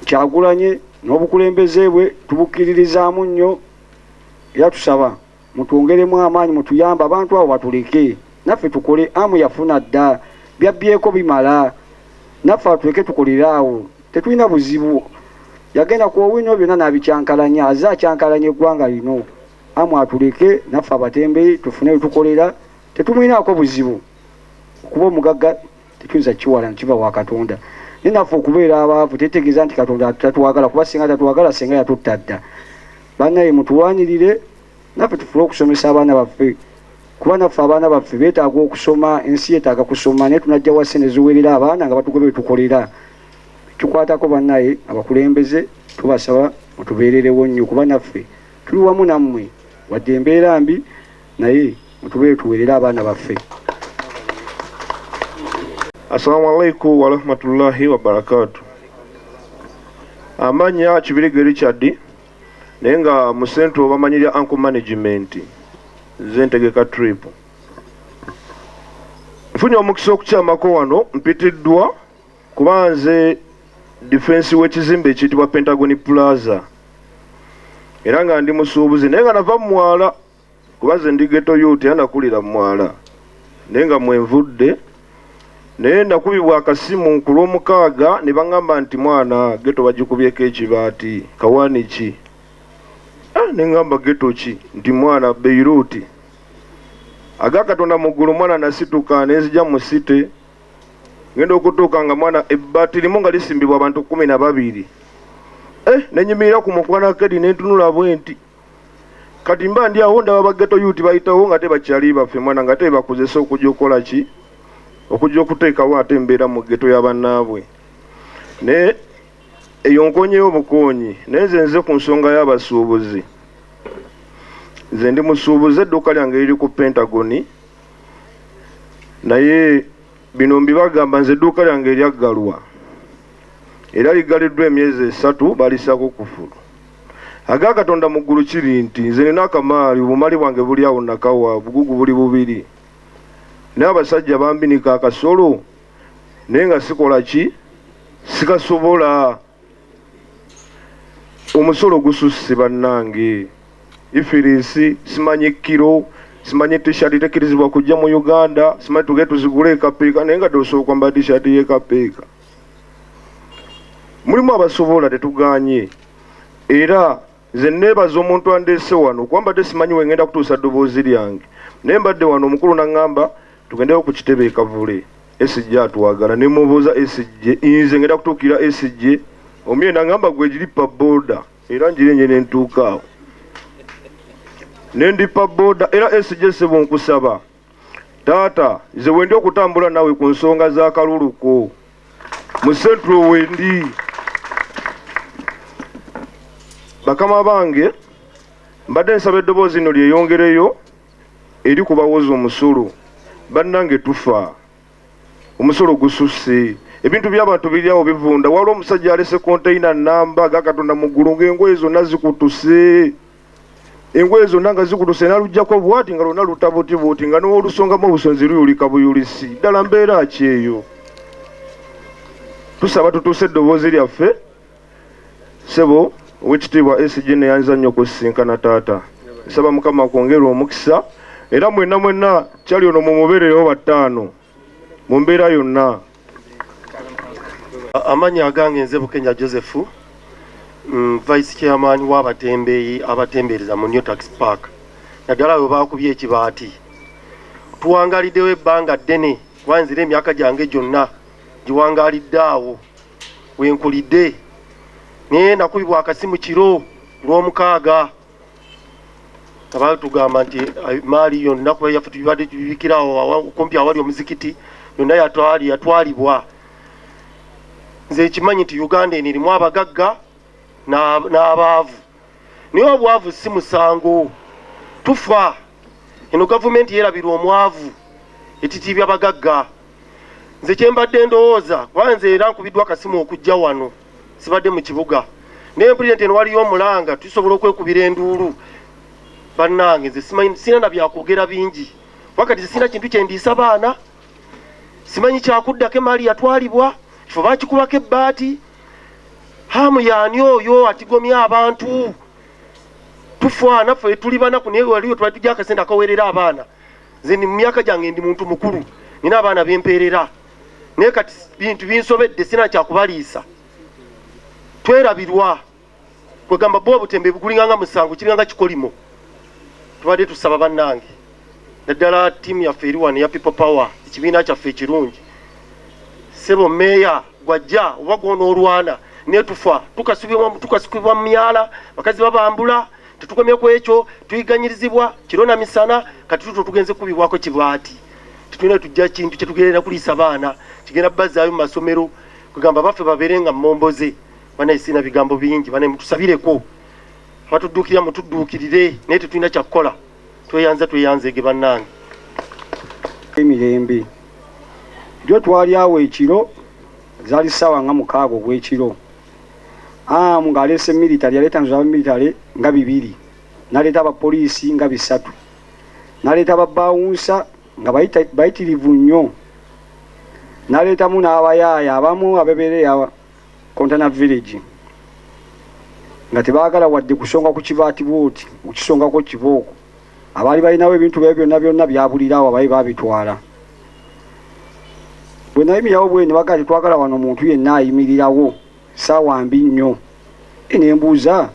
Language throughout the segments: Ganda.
Kyagulanyi n'obukulembeze bwe tubukiririzaamu nnyo era tusaba mutwongeremu amaanyi mutuyamba abantu abo batuleke naffe tukole amu yafuna dda byabbyeko bimala naffe atuleke tukolerawo tetulina buzibu yagenda ku owino byonna n'abikyankalanya azze akyankalanya eggwanga lino amu atuleke naffe abatembeyi tufune bitukolera tetumwinaako buzibu okuba omugagga tetuyinza kiwala nkiva wa Katonda naffe okubeera abaavu tetegeeza nti Katonda tatuwagala kuba singa tatuwagala singa yatutta dda bannaye mutuwanirire naffe tufule okusomesa abaana baffe kuba naffe abaana baffe beetaaga okusoma ensi yeetaaga kusoma naye tunajja wa ssente ziwerera abaana nga batugobe betukolera tukwatako bannaye abakulembeze tubasaba mutubeererewo nnyo kuba naffe tuli wamu nammwe wadde embeera mbi naye mutubeere tuwerera abaana baffe. Assalamu alaikum wa rahmatullahi wa barakatuh. Amanya Kibirige Richard nenga mu centro bamanyira Anko Management zentegeka trip. Mfunye omukisa okukyamako wano mpitiddwa kubanze defense w'ekizimbe ekiyitibwa Pentagon Plaza era nga ndi musuubuzi naye nga nava mwala kubanze ndi ghetto youth anakulira mwala nenga mwenvudde naye nakubibwa akasimu ku lw'omukaaga ne baŋŋamba nti mwana geto bagikubyeko ekibaati kawaani ki ne ŋŋamba geto ki nti mwana Beiruti aga Katonda muggulu mwana nasituka ne nzija mu site ngenda okutuuka nga mwana ebbaati limu nga lisimbibwa abantu 12 nenyimirira ku mukwanakedi ne ntunula bwe nti kati mba ndi awo ndaba bageto yuti bayitawo nga tebakyali baffe mwana nga tebakozesa okujja okukola ki okujja okuteekawo ate embeera mu geto y'abannaabwe ne eyo nkonyeyo obukonyi naye nze ku nsonga y'abasuubuzi nze ndi musuubuzi edduuka lyange liri ku Pentagoni naye bino mbibagamba nze edduuka lyange lyaggalwa era ligaliddwa emyezi 3 balisaako kufulu aga Katonda muggulu kiri nti nze nina akamaali obumali bwange buli awo nakawa bugugu buli bubiri n'abasajja bambinika akasolo naye nga sikola ki sikasobola omusolo gususse bannange ifirisi simanyi kiro simanyi t-shirt tekirizibwa kujja mu Uganda simanyi tuge tuzigule ekapeeka naye nga tosooka mba t-shirt y'ekapeeka mulimu abasobola tetuganye era nze neebaza omuntu andeese wano kwambadde simanyi wengenda kutuusa ddoboozi lyange naye mbadde wano omukulu naŋŋamba tugendeyo ku kitebe ekavule esijja atuwagala ne mubuuza esijje nze ngenda kutuukira esijje omye naŋŋamba gwe giripa booda era njirenye ne ntuukaawo ne ndipa booda era esijje sebo nkusaba taata nze wendi okutambula nawe ku nsonga za kaluluko mu centro wendi bakama bange mbadde nsaba eddoboozi lino lyeyongereyo eri kubawoza omusolo bannange tufa omusolo gususse ebintu by'abantu biryawo bivunda waliwo omusajja alese container namba ga Katonda muggulu ng'engoye zonna zikutuse engoye zonna nga zikutuse nalujjako bwati nga lwonna lutabuutibuuti nga n'olusongamu obusonzi luyulika buyulisi ddala mbeera ki eyo tusaba tutuuse eddoboozi lyaffe sebo owekitiibwa SG neyanza nnyo okusisinkana taata nsaba Mukama akwongera omukisa era mwenna kyali ono mumubeereyo bataano mu mbeera yonna. Amanya agange nze Bukenya Joseph vice chairman w'abatembeeyi abatembereza mu New Tax Park naddala we baakubye ekibaati tuwangaliddewo ebbanga ddene wanzira emyaka gyange gyonna giwangalidde awo wenkulidde naye nakubibwa akasimu kiro lw'omukaaga abali tugamba nti maali yonna kuba yaffe tubadde tubikirawo kumpi awali omuzikiti yonna yatwalibwa nze ekimanyi nti Uganda eno erimu abagagga n'abaavu naye obwavu si musango tufa eno gavumenti yerabira omwavu etitiibya abagagga nze kyembadde ndowooza kuba nze era nkubiddwa akasimu okujja wano sibadde mu kibuga naye mpulira eno waliyo omulanga tusobola okwekubira enduulu bannange nze sina na byakwogera bingi wakati sina kintu kyendiisa baana simanyi kyakuddako emaali yatwalibwa kifo bakikubako ebbaati hamu yaani oyo atigomya abantu tufa naffe tuli banaku naye waliwo tuba tujja akasente akawerera abaana nze mu myaka gyange ndi muntu mukulu nina abaana bempeerera naye kati bintu binsobedde sina kyakubaliisa twerabirwa kwegamba bwa obutembe bukulinganga musango kiringanga kikolimo tubadde tusaba bannange naddala ttiimu yaffe eri wano eya people power ekibiina kyaffe ekirungi sebo meeya gwajja oba gwonoolwana naye tufa tukasukibwa mu myala bakazi babambula tetukomye ku ekyo tuyiganyirizibwa kiro na misana kati tuto tugenze kubibwako kibaati tetulina tujja kintu kyetugerera kuliisa baana kigenda bazaayo mu masomero kugamba baffe babeerenga momboze banaye sina bigambo bingi banaye mutusabireko abatudduukirira mutudduukirire naye tetulina kyakukola tweyanzege bannange emirembe jo twali awo ekiro zaali ssaawa nga 6 ogw'ekiro ng'aleese military yaleeta nzo abamilitary nga 2 naleeta abapoliisi nga 3 naleeta ababaawunsa nga bayitirivu nnyo naleetamu n'abayaaya abamu abebeereya Kontana village nga tebaagala wadde kusonga ku kibaati bwoti okisongako kibooko abaali balinawo ebintu bye byonna byabulirawo abaali babitwala bwe nayimirawo bwe ne bagala tetwagala wano omuntu yenna ayimirirawo ssaawa mbi nnyo nembuuza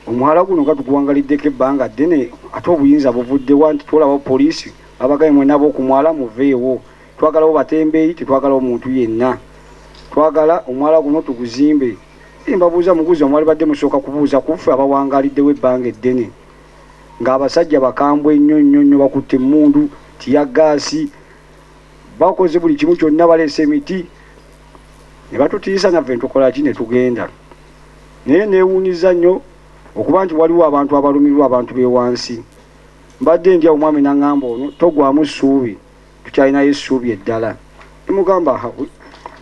omuhala guno nga tuguwangaliddeko ebbanga ddene ate obuyinza buvuddewa nti twolabawo poliisi abagaye mwenabo okumwala muveewo twagalawo batembeeyi tetwagalawo omuntu yenna twagala omwala guno tuguzimbe mbabuuza muguzi omwali badde musooka kubuuza kuffe abawangaliddewo ebbanga eddene ng'abasajja bakambwe ennyo bakutte emmundu tiyagaasi bakoze buli kimu kyonna baleese emiti ne batutiisa naffe ntukola ki ne tugenda naye neewuuniza nnyo okuba nti waliwo abantu abalumirwa abantu b'ewansi mbadde ndya omwami n'aŋŋamba ono togwamu ssuubi tukyalinayo essuubi eddala nemugamba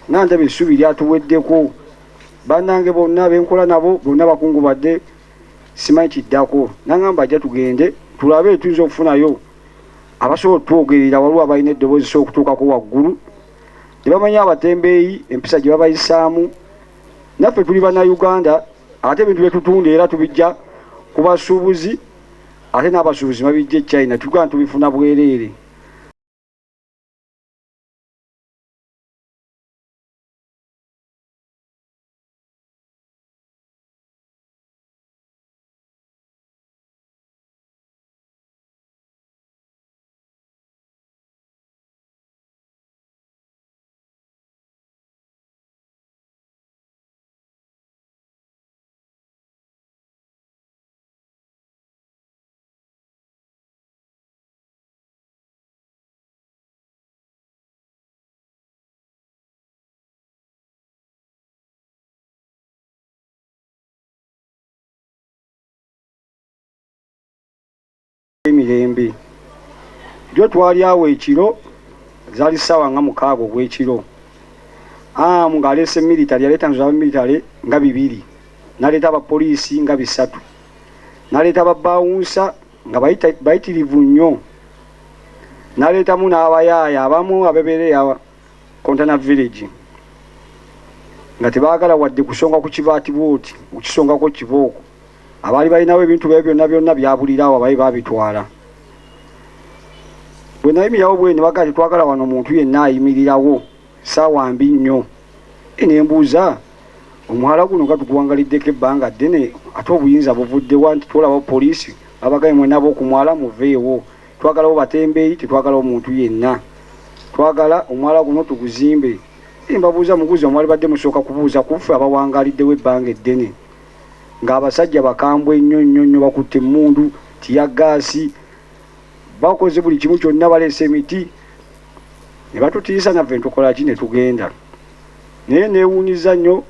nandaba essuubi lyatuweddeko bannange bonna benkola nabo bonna bakungubadde simanyi kiddako n'aŋŋamba ajja tugende tulabe tuyinza okufunayo abasobola otwogerera waliwo abalina eddoboozi sobola okutuukako waggulu ne bamanya abatembeeyi empisa gye babayisaamu naffe tuli bannayuganda ate ebintu byetutunda era tubijja ku basuubuzi ate n'abasuubuzi babijja e China tugamba tubifuna bwereere emirembe jo twali awo ekiro zaali ssaawa nga 6 ogw'ekiro ng'aleese military yaleeta nzo abamilitary nga 2 naleeta abapoliisi nga 3 naleeta ababaawunsa nga bayitirivu nnyo naleetamu n'abayaaya abamu abebeereya Kontana village nga tebaagala wadde kusonga ku kibaati bwoti okisongako kibooko abaali balinawo ebintu bye byonna byabulirawo abaali babitwala bwe nayimirawo bwe ne bagala tetwagala wano omuntu yenna ayimirirawo ssaawa mbi nnyo nembuuza omuhala guno nga tuguwangaliddeko ebbanga ddene ate obuyinza buvuddewa nti twolabawo poliisi abagaye mwenabo okumwala muveewo twagalawo batembeeyi tetwagalawo omuntu yenna twagala omwala guno tuguzimbe mbabuuza muguzi omwali badde musooka kubuuza kuffe abawangaliddewo ebbanga eddene ng'abasajja bakambwe ennyo bakutte emmundu tiyagaasi bakoze buli kimu kyonna baleese emiti ne batutiisa naffe ntukola ki ne tugenda naye neewuuniza nnyo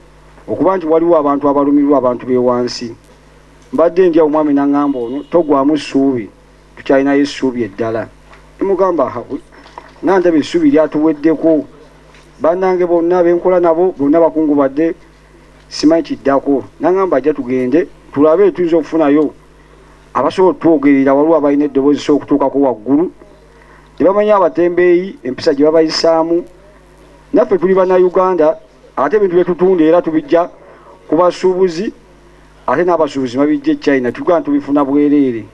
okuba nti waliwo abantu abalumirwa abantu b'ewansi mbadde ndya omwami n'aŋŋamba ono togwamu ssuubi tukyalinayo essuubi eddala nemugamba nandaba essuubi lyatuweddeko bannange bonna benkola nabo bonna bakungubadde simanyi kiddako n'aŋŋamba ajja tugende tulabe tuyinza okufunayo abasobola otwogerera waliwo abalina eddoboozi sobola okutuukako waggulu ne bamanya abatembeeyi empisa gye babayisaamu naffe tuli bannayuganda ate ebintu bye tutunda era tubijja ku basuubuzi ate n'abasuubuzi babijja e China tugaa tubifuna bwereere.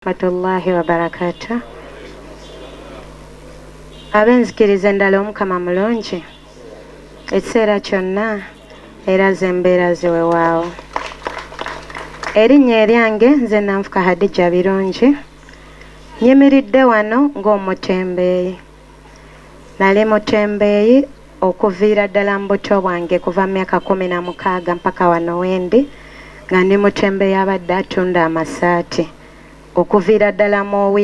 Rahmatullahi wa barakatuh. Abenzikiriza endala Omukama mulungi ekiseera kyonna era zembeera ziwewaawo. Erinnya eryange nze Nanfuka Hadija Birungi, nyimiridde wano ng'omutembeeyi. Nali mutembeeyi okuviira ddala mu buto bwange kuva myaka 16 mpaka wano wendi nga ndi mutembeeyi abadde atunda amasaati. Okuviira ddala mu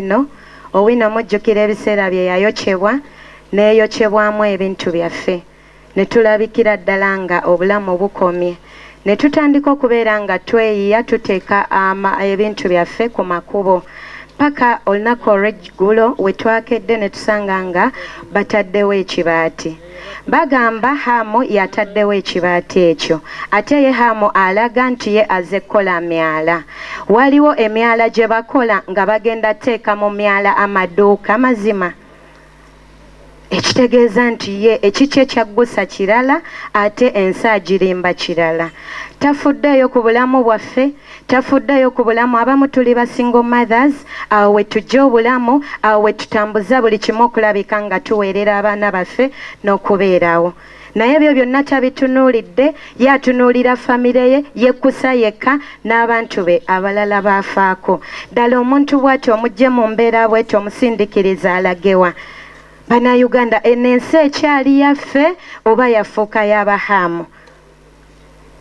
Owino mujjukira ebiseera bye yayokyebwa n'eyokyebwamu ebintu byaffe ne tulabikira ddala nga obulamu bukomye ne tutandika okubeera nga tweyiya tuteeka ebintu byaffe ku makubo paka olunaku olw'eggulo we twakedde ne tusanga nga bataddewo ekibaati. Bagamba Hamu yataddewo ekibaati ekyo ate ye Hamu alaga nti ye aze kukola myala. Waliwo emyala gye bakola nga bagenda teeka mu myala amaduuka mazima. Ekitegeeza nti ye ekikye kyaggusa kirala ate ensi agirimba kirala. Tafuddeyo ku bulamu bwaffe, tafuddeyo ku bulamu. Abamu tuli ba single mothers, awo we tujja obulamu, awo we tutambuza buli kimu okulabika nga tuweerera abaana baffe n'okubeerawo. Naye ebyo byonna tabitunuulidde, ye atunuulira famire ye, yekkusa yekka n'abantu be abalala baafaako. Ddala omuntu bw'ati omugye mu mbeera bw'eti omusindikiriza alagewa. Bannayuganda, eno ensi ekyali yaffe oba yafuuka y'Abahamu?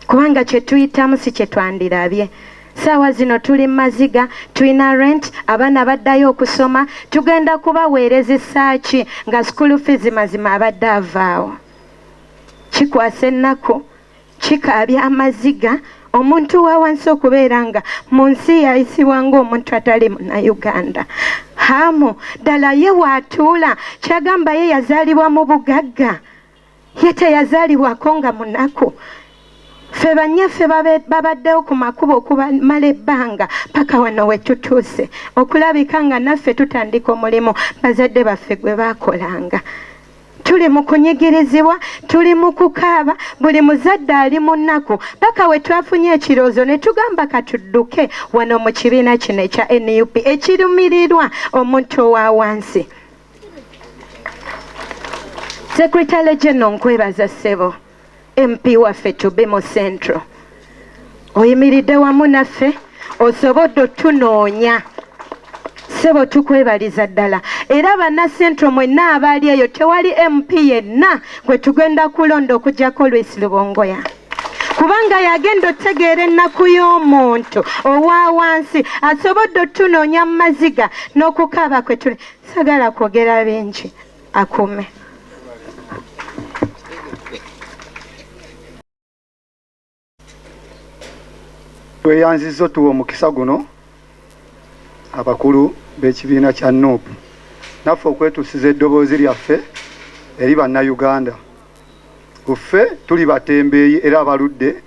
Kubanga kye tuyitamu si kye twandirabye. Saawa zino tuli maziga, tulina rent, abaana baddayo okusoma, tugenda kubaweereza essaaki nga school fees mazima abadde avaawo. Kikwasa ennaku, kikaabya amaziga, omuntu wa wansi okubeera nga mu nsi yayisibwa ng'omuntu atali Munnayuganda. Hamu ddala ye waatuula, kyagamba ye yazaalibwa mu bugagga, ye teyazaalibwako nga munaku. Ffe bannyaffe babaddewo ku makubo okumala ebbanga paka wano we tutuuse okulabika nga naffe tutandika omulimu bazadde baffe gwe baakolanga. Tuli mu kunyigirizibwa, tuli mu kukaaba, buli muzadde ali mu nnaku paka we twafunye ekiroozo ne tugamba katudduke wano mu kibiina kino ekya NUP ekirumirirwa omuntu owa wansi. Secretary General nkwebaza ssebo, MP waffe Tubemo Central, oyimiridde wamu naffe, osobodde otunoonya. Ssebo tukwebaliza ddala. Era banna Central mwenna abaali eyo tewali MP yenna gwe tugenda kulonda okuggyako Louis Lubongoya. Kubanga yagenda otegeera ennaku y'omuntu owa wansi asobodde otunoonya mu maziga n'okukaaba kwe tuli. Sagala kwogera bingi, akume. Tweyanzizo tuwa omukisa guno abakulu b'ekibiina kya NUP naffe okwetuusiza eddoboozi lyaffe eri bannayuganda. Ffe tuli batembeeyi era abaludde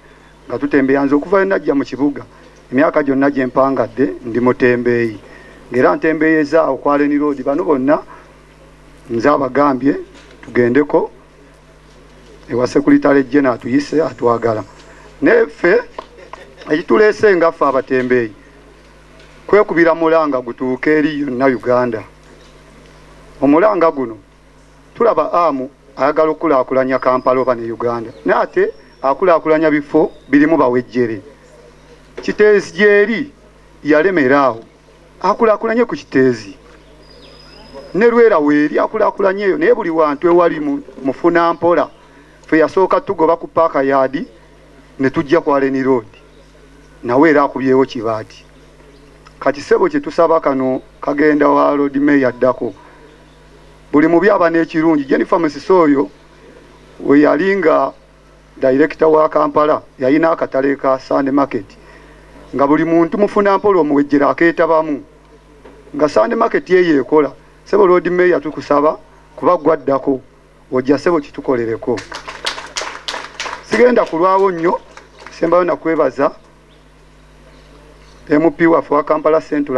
nga tutembeeyanze okuva najja mu kibuga emyaka gyonna gye mpangadde ndi mutembeeyi ng'era ntembeeyeza ku Allen Road. Bano bonna nze abagambye tugendeko ewa Secretary General atuyise atwagala. Neffe ekituleese nga ffe abatembeeyi kwekubira mulanga gutuuke eri yonna Uganda. Omulanga guno tulaba Amu ayagala okulaakulanya Kampala oba ne Uganda, naate akulaakulanya bifo birimu bawejjere. Kiteezi gyeri yalemeraawo akulaakulanye ku Kiteezi, ne Lwera weeri akulaakulanyeeyo, naye buli wantu ewali mufuna mpola. Ffe yasooka tugoba ku paaka yaadi ne tujja ku Allen Road nawe era akubyewo kibaati. Kakisebo kye tusaba kano kagenda wa Road Mayor addako. Buli mubi aba n'ekirungi. Jennifer Msisoyo we yalinga director wa Kampala yalina akatale ka Sunday Market nga buli muntu mufuna mpolo omuwejjera akeetabamu nga Sunday Market ye ekola. Sebo Road Mayor tukusaba kuba gwaddako ojja sebo kitukolereko. Sigenda kulwawo nnyo, sembayo na kwebaza MP waffe wa Kampala Central